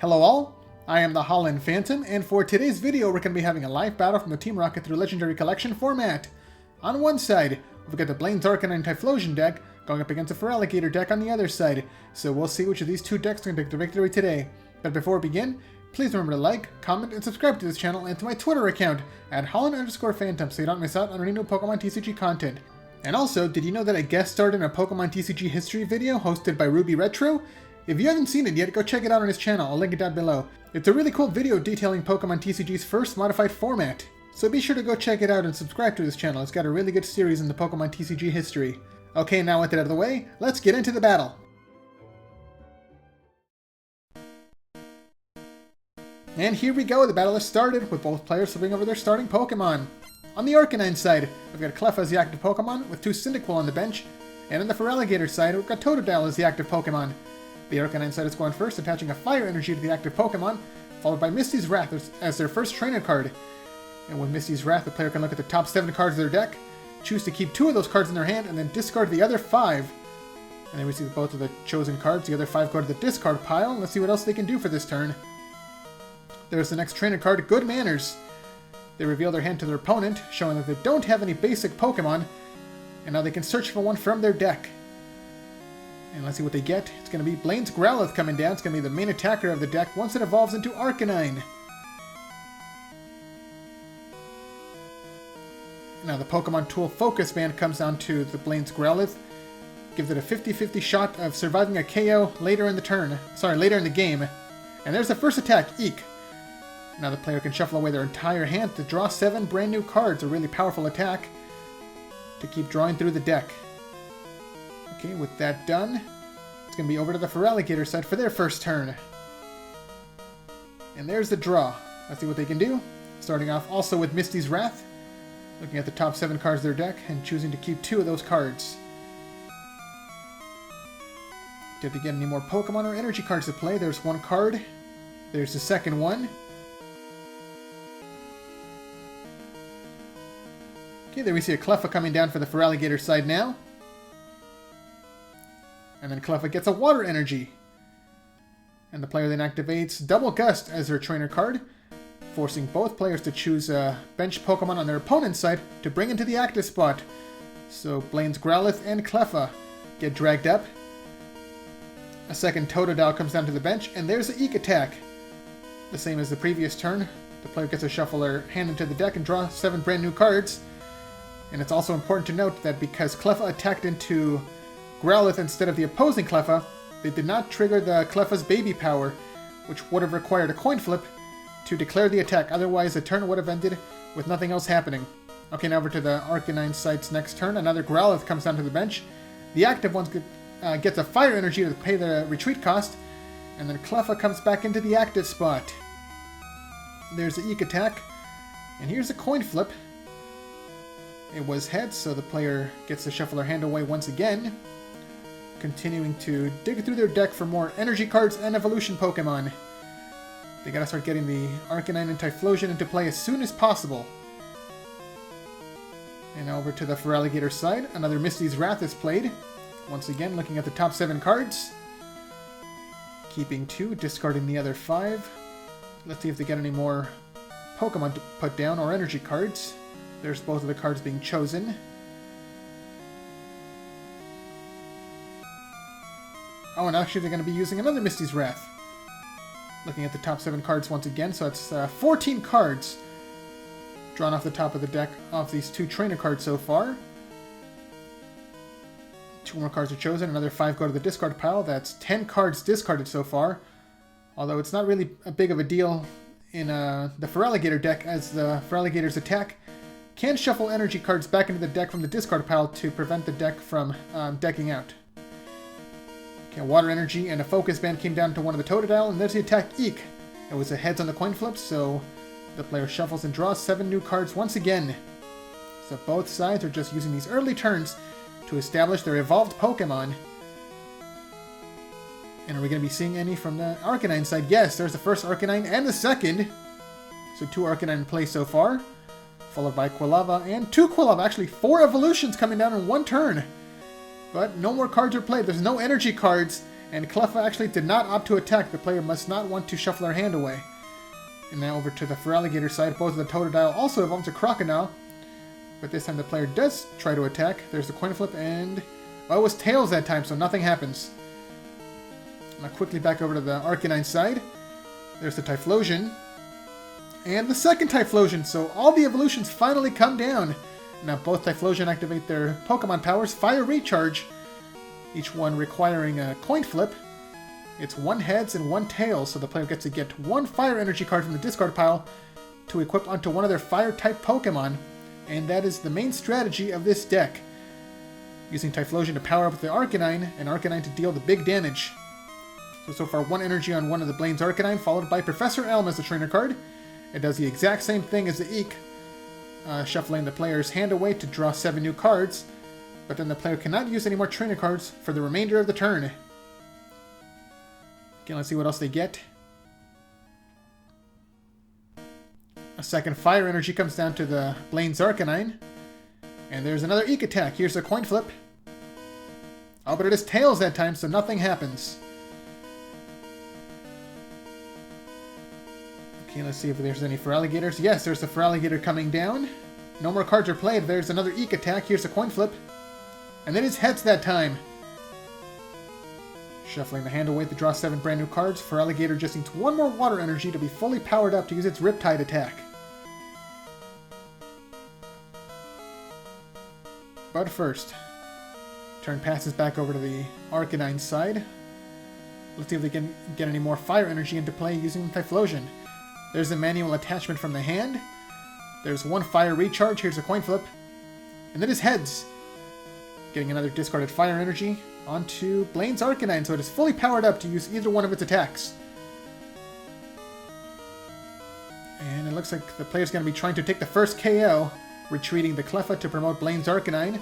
Hello all, I am the Holland Phantom, and for today's video we're going to be having a live battle from the Team Rocket through Legendary Collection format. On one side, we've got the Blaine's Arcanine Typhlosion deck going up against the Feraligatr deck on the other side, so we'll see which of these two decks can take the victory today. But before we begin, please remember to like, comment, and subscribe to this channel and to my Twitter account at Holland_Phantom so you don't miss out on any new Pokemon TCG content. And also, did you know that I guest starred in a Pokemon TCG history video hosted by Ruby Retro? If you haven't seen it yet, go check it out on his channel, I'll link it down below. It's a really cool video detailing Pokemon TCG's first modified format. So be sure to go check it out and subscribe to this channel, it's got a really good series in the Pokemon TCG history. Okay, now with that out of the way, let's get into the battle! And here we go, the battle has started, with both players flipping over their starting Pokemon. On the Arcanine side, we've got Cleffa as the active Pokemon, with two Cyndaquil on the bench, and on the Feraligatr side, we've got Totodile as the active Pokemon. The Arcanine side is going first, attaching a Fire Energy to the active Pokemon, followed by Misty's Wrath as their first trainer card. And with Misty's Wrath, the player can look at the top 7 cards of their deck, choose to keep 2 of those cards in their hand, and then discard the other 5. And then we see both of the chosen cards, the other 5 go to the discard pile. Let's see what else they can do for this turn. There's the next trainer card, Good Manners. They reveal their hand to their opponent, showing that they don't have any basic Pokemon, and now they can search for one from their deck. And let's see what they get. It's going to be Blaine's Growlithe coming down. It's going to be the main attacker of the deck once it evolves into Arcanine. Now the Pokemon Tool Focus Band comes down to the Blaine's Growlithe. Gives it a 50-50 shot of surviving a KO later in the game. And there's the first attack, Eek. Now the player can shuffle away their entire hand to draw 7 brand new cards. A really powerful attack to keep drawing through the deck. Okay, with that done, it's going to be over to the Feraligatr side for their first turn. And there's the draw. Let's see what they can do. Starting off also with Misty's Wrath. Looking at the top 7 cards of their deck and choosing to keep 2 of those cards. Did they get any more Pokemon or energy cards to play? There's 1 card. There's the second one. Okay, there we see a Cleffa coming down for the Feraligatr side now. And then Cleffa gets a Water Energy. And the player then activates Double Gust as their trainer card, forcing both players to choose a bench Pokemon on their opponent's side to bring into the active spot. So Blaine's Growlithe and Cleffa get dragged up. A second Totodile comes down to the bench, and there's the Eek attack. The same as the previous turn. The player gets to shuffle their hand into the deck and draw 7 brand new cards. And it's also important to note that because Cleffa attacked into Growlithe instead of the opposing Cleffa, they did not trigger the Cleffa's baby power, which would have required a coin flip to declare the attack. Otherwise, the turn would have ended with nothing else happening. Okay, now over to the Arcanine side's next turn. Another Growlithe comes down to the bench. The active one gets a Fire Energy to pay the retreat cost, and then Cleffa comes back into the active spot. There's the Eek attack, and here's a coin flip. It was heads, so the player gets to shuffle their hand away once again, continuing to dig through their deck for more energy cards and evolution Pokemon. They gotta start getting the Arcanine and Typhlosion into play as soon as possible. And now over to the Feraligatr side, another Misty's Wrath is played. Once again, looking at the top 7 cards. Keeping 2, discarding the other 5. Let's see if they get any more Pokemon to put down, or energy cards. There's both of the cards being chosen. Oh, and actually they're going to be using another Misty's Wrath. Looking at the top 7 cards once again, so it's 14 cards drawn off the top of the deck off these 2 trainer cards so far. 2 more cards are chosen, another 5 go to the discard pile. That's 10 cards discarded so far. Although it's not really a big of a deal in the Feraligatr deck, as the Feraligatr's attack can shuffle energy cards back into the deck from the discard pile to prevent the deck from decking out. Okay, Water Energy and a Focus Band came down to one of the Totodile, and there's the attack Eek. It was a heads on the coin flip, so the player shuffles and draws 7 new cards once again. So both sides are just using these early turns to establish their evolved Pokemon. And are we going to be seeing any from the Arcanine side? Yes, there's the first Arcanine and the second. So 2 Arcanine in play so far. Followed by Quilava and 2 Quilava. Actually, 4 evolutions coming down in 1 turn. But no more cards are played. There's no energy cards. And Cleffa actually did not opt to attack. The player must not want to shuffle their hand away. And now over to the Feraligatr side. Both of the Totodile also evolved to Crocodile. But this time the player does try to attack. There's the coin flip and... well, it was tails that time, so nothing happens. Now quickly back over to the Arcanine side. There's the Typhlosion. And the second Typhlosion, so all the evolutions finally come down. Now both Typhlosion activate their Pokemon powers, Fire Recharge, each one requiring a coin flip. It's 1 heads and 1 tails, so the player gets to get 1 Fire Energy card from the discard pile to equip onto one of their Fire-type Pokemon, and that is the main strategy of this deck. Using Typhlosion to power up the Arcanine, and Arcanine to deal the big damage. So far 1 energy on one of the Blaine's Arcanine, followed by Professor Elm as the trainer card. It does the exact same thing as the Eek, shuffling the player's hand away to draw 7 new cards, but then the player cannot use any more trainer cards for the remainder of the turn. Okay, let's see what else they get. A second Fire Energy comes down to the Blaine's Arcanine. And there's another Eek attack. Here's a coin flip. Oh, but it is tails that time, so nothing happens. Okay, let's see if there's any Feraligatrs. Yes, there's a Feraligatr coming down. No more cards are played. There's another Eek attack. Here's a coin flip. And it is heads that time. Shuffling the hand away to draw 7 brand new cards. Feraligatr just needs 1 more water energy to be fully powered up to use its Riptide attack. But first, turn passes back over to the Arcanine side. Let's see if they can get any more Fire Energy into play using Typhlosion. There's a manual attachment from the hand. There's 1 Fire Recharge. Here's a coin flip. And then his heads. Getting another discarded Fire Energy onto Blaine's Arcanine, so it is fully powered up to use either one of its attacks. And it looks like the player's going to be trying to take the first KO, retreating the Cleffa to promote Blaine's Arcanine.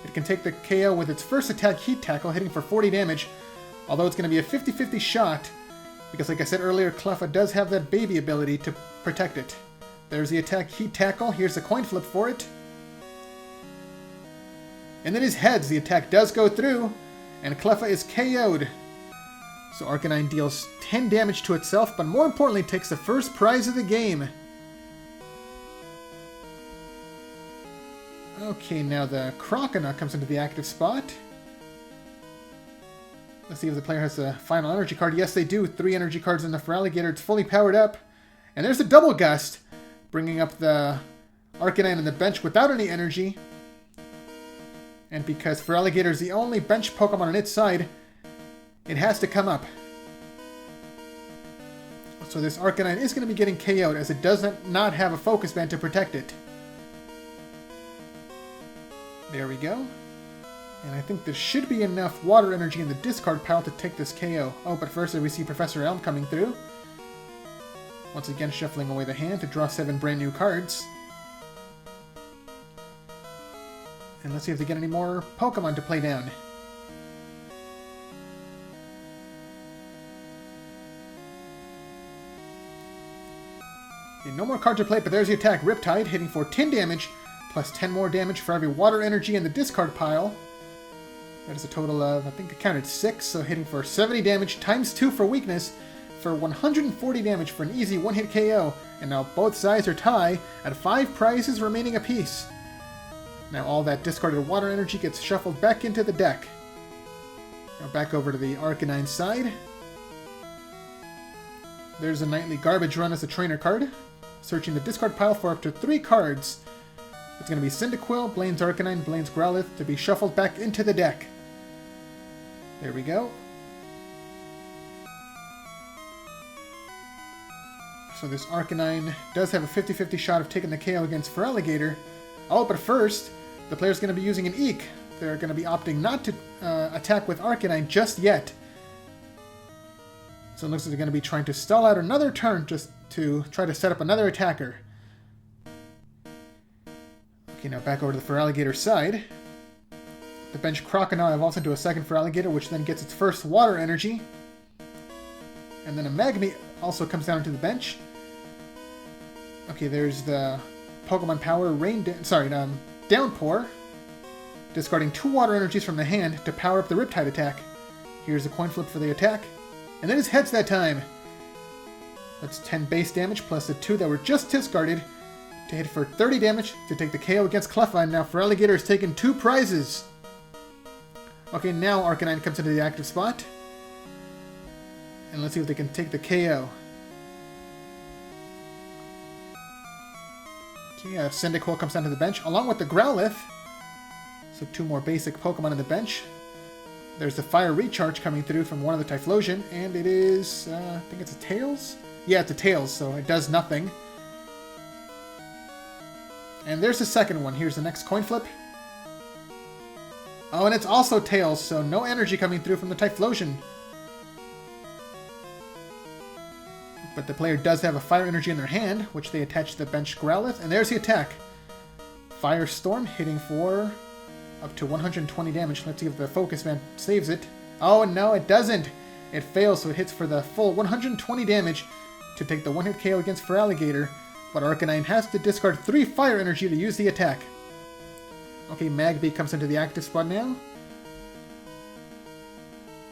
It can take the KO with its first attack, Heat Tackle, hitting for 40 damage, although it's going to be a 50-50 shot, because like I said earlier, Cleffa does have that baby ability to protect it. There's the attack, Heat Tackle. Here's the coin flip for it. And then his heads. The attack does go through, and Cleffa is KO'd. So Arcanine deals 10 damage to itself, but more importantly takes the first prize of the game. Okay, now the Crocodile comes into the active spot. Let's see if the player has a final energy card. Yes, they do. 3 energy cards in the Feraligatr. It's fully powered up. And there's the Double Gust, bringing up the Arcanine on the bench without any energy. And because Feraligatr is the only bench Pokemon on its side, it has to come up. So this Arcanine is going to be getting KO'd, as it does not have a Focus Band to protect it. There we go. And I think there should be enough water energy in the discard pile to take this KO. Oh, but first we see Professor Elm coming through. Once again shuffling away the hand to draw 7 brand new cards. And let's see if they get any more Pokemon to play down. Okay, no more cards are played, but there's the attack. Riptide, hitting for 10 damage, plus 10 more damage for every water energy in the discard pile. That is a total of, I think I counted 6, so hitting for 70 damage, times 2 for weakness, for 140 damage for an easy one-hit KO. And now both sides are tied at 5 prizes remaining apiece. Now all that discarded water energy gets shuffled back into the deck. Now back over to the Arcanine side. There's a Nightly Garbage Run as a trainer card, searching the discard pile for up to 3 cards. It's going to be Cyndaquil, Blaine's Arcanine, Blaine's Growlithe to be shuffled back into the deck. There we go. So this Arcanine does have a 50-50 shot of taking the KO against Feraligatr. Oh, but first, the player's going to be using an Eek. They're going to be opting not to attack with Arcanine just yet. So it looks like they're going to be trying to stall out another turn just to try to set up another attacker. Okay, now back over to the Feraligatr side. The bench Crocodile evolves into a second Feraligatr, which then gets its first water energy. And then a Magmie also comes down to the bench. Okay, there's the Pokemon Power Downpour, discarding 2 water energies from the hand to power up the Riptide attack. Here's a coin flip for the attack. And it is heads that time. That's 10 base damage plus the 2 that were just discarded to hit for 30 damage to take the KO against Cleffa. And now Feraligatr has taken 2 prizes. Okay, now Arcanine comes into the active spot. And let's see if they can take the KO. Okay, Cyndaquil comes down to the bench along with the Growlithe. So 2 more basic Pokemon on the bench. There's the Fire Recharge coming through from one of the Typhlosion, and it is, I think it's a Tails? Yeah, it's a Tails, so it does nothing. And there's the second one. Here's the next coin flip. Oh, and it's also Tails, so no energy coming through from the Typhlosion. But the player does have a Fire Energy in their hand, which they attach to the bench Growlithe, and there's the attack. Firestorm hitting for up to 120 damage. Let's see if the Focus Band saves it. Oh, no, it doesn't. It fails, so it hits for the full 120 damage to take the one-hit KO against Feraligatr. But Arcanine has to discard 3 Fire Energy to use the attack. Okay, Magby comes into the active spot now.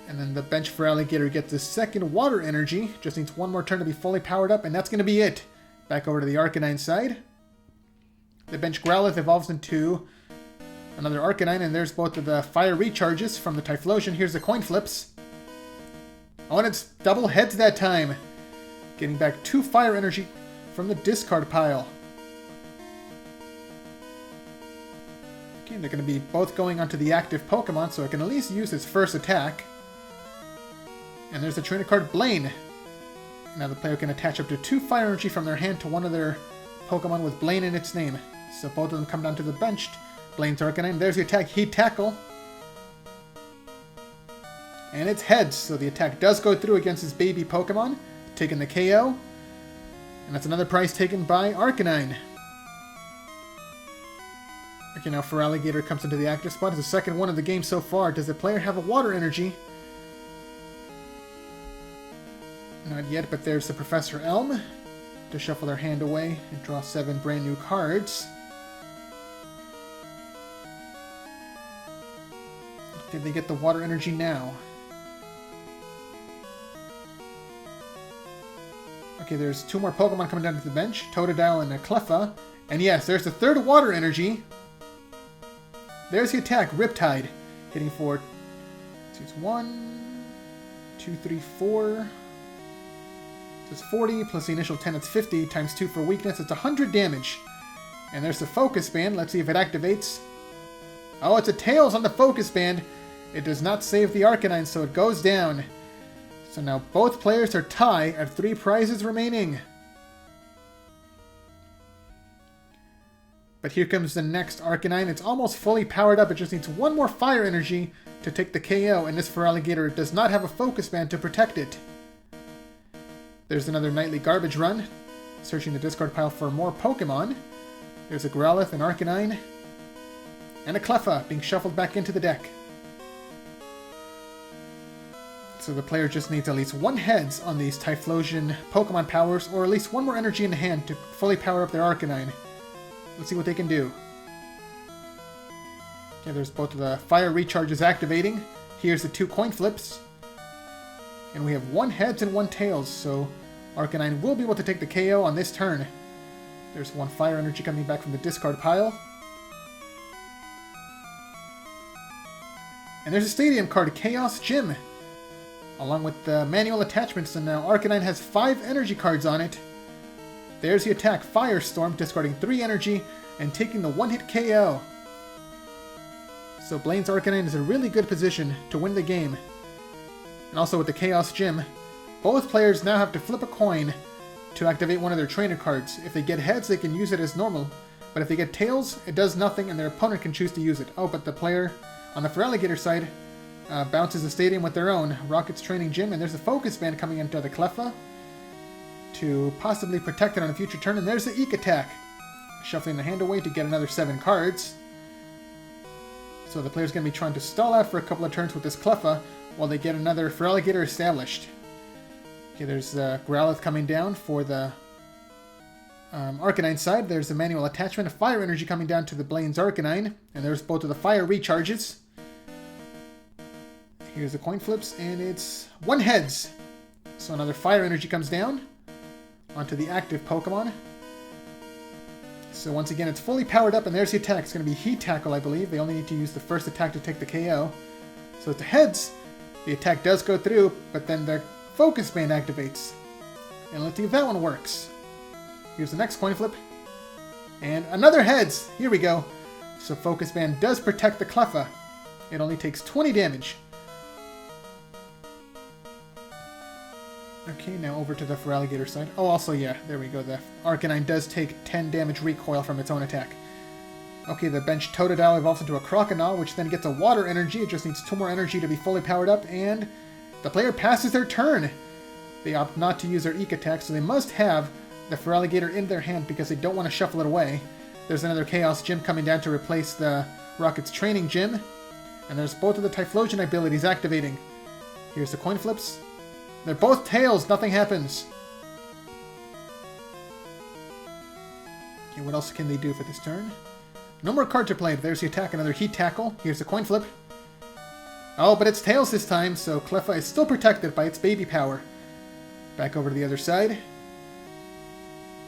And then the bench Feraligatr gets the second Water Energy. Just needs one more turn to be fully powered up, and that's going to be it. Back over to the Arcanine side. The bench Growlithe evolves into another Arcanine, and there's both of the Fire Recharges from the Typhlosion. Here's the coin flips. Oh, and it's double heads that time. Getting back 2 Fire Energy from the discard pile. Okay, they're going to be both going onto the active Pokemon, so I can at least use its first attack. And there's the trainer card Blaine. Now the player can attach up to 2 Fire Energy from their hand to one of their Pokemon with Blaine in its name. So both of them come down to the bench. Blaine's Arcanine. There's the attack. Heat Tackle. And it's heads, so the attack does go through against his baby Pokemon, taking the KO. And that's another prize taken by Arcanine. Okay, now Feraligatr comes into the active spot. It's the second one of the game so far. Does the player have a Water Energy? Not yet, but there's the Professor Elm to shuffle their hand away and draw 7 brand new cards. Did they get the Water Energy now? Okay, there's 2 more Pokemon coming down to the bench. Totodile and a Cleffa. And yes, there's the third Water Energy. There's the attack, Riptide. Hitting for... It's 1, 2, 3, 4... It's 40, plus the initial 10, it's 50, times 2 for weakness, it's 100 damage. And there's the Focus Band. Let's see if it activates. Oh, it's a Tails on the Focus Band. It does not save the Arcanine, so it goes down. So now both players are tied at 3 prizes remaining. But here comes the next Arcanine. It's almost fully powered up. It just needs 1 more Fire Energy to take the KO, and this Feraligatr does not have a Focus Band to protect it. There's another Nightly Garbage Run. Searching the discard pile for more Pokemon. There's a Growlithe, an Arcanine, and a Cleffa being shuffled back into the deck. So the player just needs at least 1 heads on these Typhlosion Pokemon powers, or at least 1 more energy in the hand to fully power up their Arcanine. Let's see what they can do. Okay, there's both of the Fire Recharges activating. Here's the 2 coin flips. And we have 1 heads and 1 tails, so Arcanine will be able to take the KO on this turn. There's 1 Fire Energy coming back from the discard pile. And there's a Stadium card, Chaos Gym. Along with the manual attachments, and now Arcanine has 5 energy cards on it. There's the attack, Firestorm, discarding 3 energy and taking the 1-hit KO. So Blaine's Arcanine is in a really good position to win the game. And also with the Chaos Gym, both players now have to flip a coin to activate one of their trainer cards. If they get heads, they can use it as normal. But if they get tails, it does nothing and their opponent can choose to use it. Oh, but the player on the Feraligatr side bounces the stadium with their own Rocket's Training Gym, and there's a Focus Band coming into the Cleffa to possibly protect it on a future turn, and there's the Eek Attack, shuffling the hand away to get another 7 cards. So the player's going to be trying to stall out for a couple of turns with this Cleffa while they get another Feraligatr established. Okay, there's Growlithe coming down for the Arcanine side. There's the manual attachment, a Fire Energy coming down to the Blaine's Arcanine, and there's both of the Fire Recharges. Here's the coin flips, and it's 1 heads. So another fire energy comes down onto the active Pokemon. So once again, it's fully powered up, and there's the attack. It's going to be Heat Tackle, I believe. They only need to use the first attack to take the KO. So it's the heads. The attack does go through, but then the Focus Band activates. And let's see if that one works. Here's the next coin flip. And another heads! Here we go. So Focus Band does protect the Cleffa. It only takes 20 damage. Okay, now over to the Feraligatr side. Oh, also, yeah, there we go. The Arcanine does take 10 damage recoil from its own attack. Okay, the bench Totodile evolves into a Croconaw, which then gets a water energy. It just needs 2 more energy to be fully powered up, and the player passes their turn. They opt not to use their Eek attack, so they must have the Feraligatr in their hand because they don't want to shuffle it away. There's another Chaos Gym coming down to replace the Rocket's Training Gym. And there's both of the Typhlosion abilities activating. Here's the coin flips. They're both tails, nothing happens. Okay, what else can they do for this turn? No more cards are played. There's the attack, another Heat Tackle. Here's the coin flip. Oh, but it's tails this time, so Cleffa is still protected by its baby power. Back over to the other side.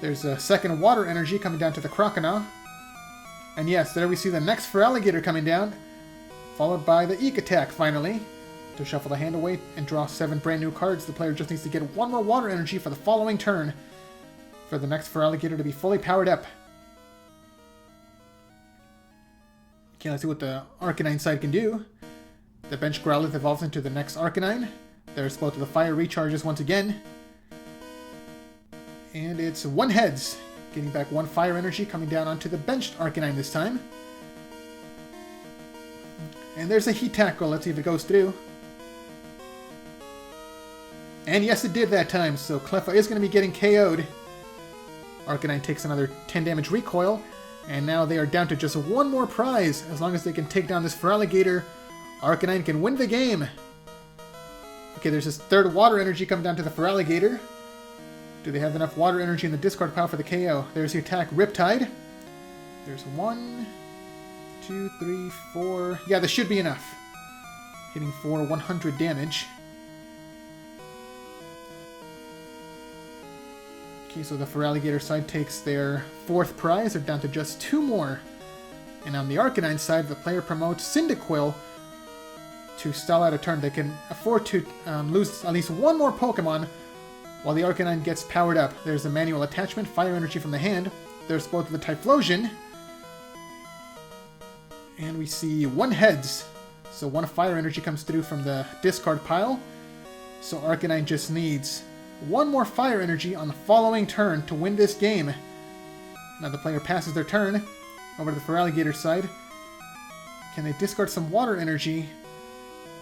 There's a second water energy coming down to the Croconaw. And yes, there we see the next Feraligatr coming down, followed by the Eek attack, finally. To shuffle the hand away and draw 7 brand new cards, the player just needs to get 1 more water energy for the following turn for the next Feraligatr to be fully powered up. Okay, let's see what the Arcanine side can do. The bench Growlithe evolves into the next Arcanine. There's both of the fire recharges once again. And it's 1 heads, getting back 1 fire energy coming down onto the benched Arcanine this time. And there's a Heat Tackle. Let's see if it goes through. And yes, it did that time, so Cleffa is going to be getting KO'd. Arcanine takes another 10 damage recoil, and now they are down to just 1 more prize. As long as they can take down this Feraligatr, Arcanine can win the game. Okay, there's this 3rd water energy coming down to the Feraligatr. Do they have enough water energy in the discard pile for the KO? There's the attack, Riptide. There's 1, 2, 3, 4. Yeah, this should be enough. Hitting for 100 damage. Okay, so the Feraligatr side takes their 4th prize. They're down to just 2 more. And on the Arcanine side, the player promotes Cyndaquil to stall out a turn. They can afford to lose at least 1 more Pokemon while the Arcanine gets powered up. There's a manual attachment, fire energy from the hand. There's both of the Typhlosion. And we see 1 heads. So 1 fire energy comes through from the discard pile. So Arcanine just needs 1 more fire energy on the following turn to win this game. Now the player passes their turn. Over to the Feraligatr side. Can they discard some water energy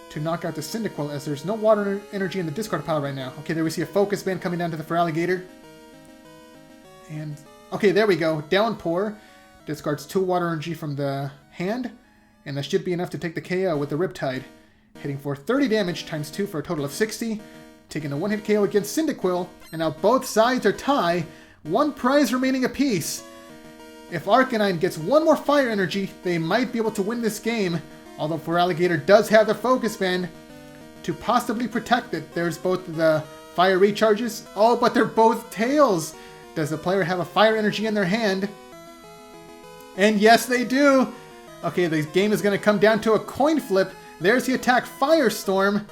to knock out the Cyndaquil, as there's no water energy in the discard pile right now? Okay, there we see a Focus Band coming down to the Feraligatr. And, okay, there we go. Downpour discards 2 water energy from the hand, and that should be enough to take the KO with the Riptide. Hitting for 30 damage times 2 for a total of 60. Taking a 1-hit KO against Cyndaquil, and now both sides are tie. 1 prize remaining apiece. If Arcanine gets 1 more fire energy, they might be able to win this game. Although Feraligatr does have the Focus Band to possibly protect it. There's both the fire recharges. Oh, but they're both tails. Does the player have a fire energy in their hand? And yes, they do. Okay, the game is going to come down to a coin flip. There's the attack, Firestorm.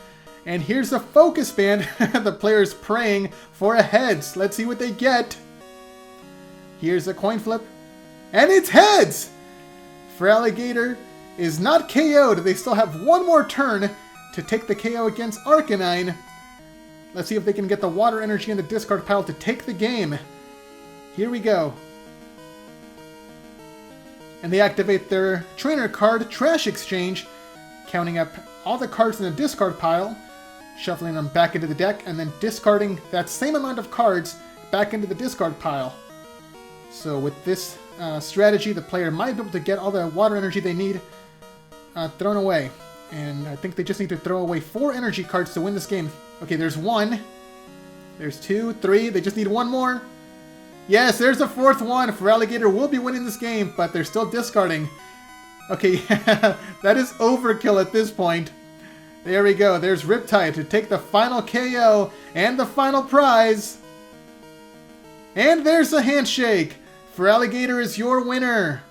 And here's the Focus Band. The player's praying for a heads. Let's see what they get. Here's a coin flip. And it's heads! Feraligatr is not KO'd. They still have 1 more turn to take the KO against Arcanine. Let's see if they can get the water energy in the discard pile to take the game. Here we go. And they activate their trainer card, Trash Exchange, counting up all the cards in the discard pile, shuffling them back into the deck, and then discarding that same amount of cards back into the discard pile. So with this strategy, the player might be able to get all the water energy they need thrown away. And I think they just need to throw away 4 energy cards to win this game. Okay, there's 1. There's 2, 3. They just need 1 more. Yes, there's the 4th one. Feraligatr will be winning this game, but they're still discarding. Okay, that is overkill at this point. There we go. There's Riptide to take the final KO and the final prize. And there's the handshake. Feraligatr is your winner.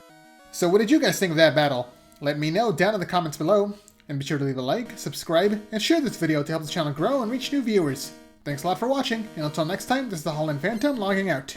So what did you guys think of that battle? Let me know down in the comments below. And be sure to leave a like, subscribe, and share this video to help the channel grow and reach new viewers. Thanks a lot for watching, and until next time, this is the Holland Phantom logging out.